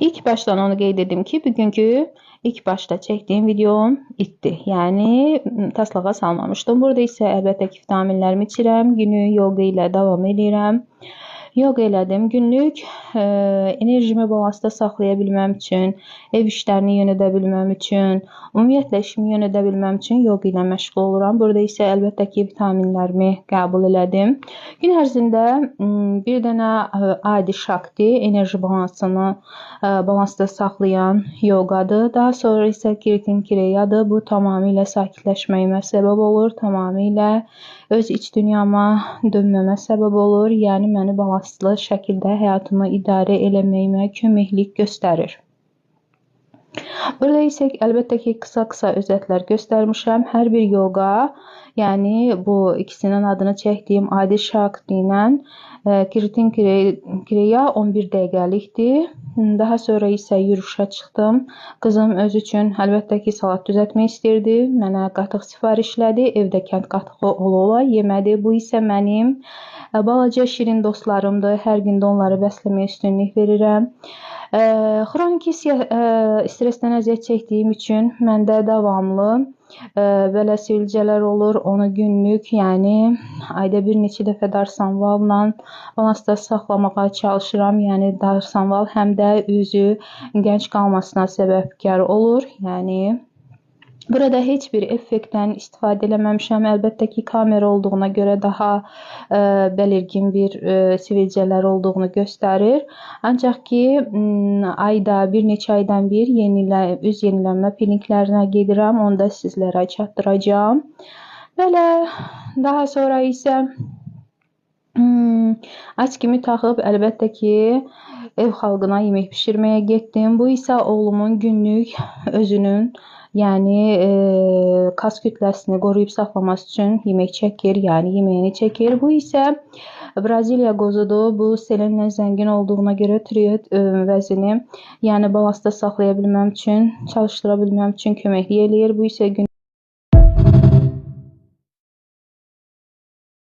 İlk baştan onu qeyd edim ki, bugünkü ilk başta çəkdiyim videom itdi. Yəni taslağa salmamışdım. Burada isə əlbəttə ki, vitaminlərimi içirəm. Günü yoga ilə davam edirəm. Yoga elədim. Günlük enerjimi balansda saxlaya bilməm üçün, ev işlərini yönədə bilməm üçün, ümumiyyətlə işimi yönədə bilməm üçün yoga ilə məşğul oluram. Burada isə əlbəttə ki, vitaminlərimi qəbul elədim. Gün ərzində bir dənə adi şakti enerji balansını balansda saxlayan yogadır. Daha sonra isə kiritin kireyadır. Bu tamamilə sakitləşməyimə səbəb olur. Tamamilə öz iç dünyama dönməmə səbəb olur. Yəni məni balanslı şəkildə həyatımı idarə eləməyimə köməklik göstərir. Burada isə əlbəttə ki, qısa özətlər göstərmişəm. Hər bir yoga, yəni bu ikisinin adını çəkdiyim adi şakti ilə kiritin kireya 11 dəqiqəlikdir. Daha sonra isə yürüyüşə çıxdım. Qızım öz üçün əlbəttə ki, salat düzəltmək istirdi. Mənə qatıq sifarişlədi. Evdə kənd qatığı ola yemədi. Bu isə mənim balaca şirin dostlarımdır. Hər gün də onları bəsləməyə üstünlük verirəm. Xroniki stressdən əziyyət çəkdiyim üçün məndə davamlı belə sivilcələr olur. Onu günlük, yəni ayda bir neçə dəfə darsanvalla balansda saxlamağa çalışıram. Yəni darsanval həm də üzü gənc qalmasına səbəbkar olur. Yəni burada heç bir effektdən istifadə eləməmişəm. Əlbəttə ki, kamera olduğuna görə daha bəlirgin bir sivilcələr olduğunu göstərir. Ancaq ki, bir neçə aydan bir üz yenilənmə kliniklərinə gedirəm. Onu da sizlərə çatdıracağam. Belə, daha sonra isə açkimi taxıb əlbəttə ki, ev xalqına yemək pişirməyə getdim. Bu isə oğlumun günlük özünün, yəni kas kütləsini qoruyub saxlaması üçün yemək çəkir, yəni yeməyini çəkir. Bu isə Braziliya qozudur. Bu selenlə zəngin olduğuna görə tiroid vəzini, yəni balansda saxlaya bilməm üçün, çalışdıra bilməm üçün köməklik eləyir. Bu isə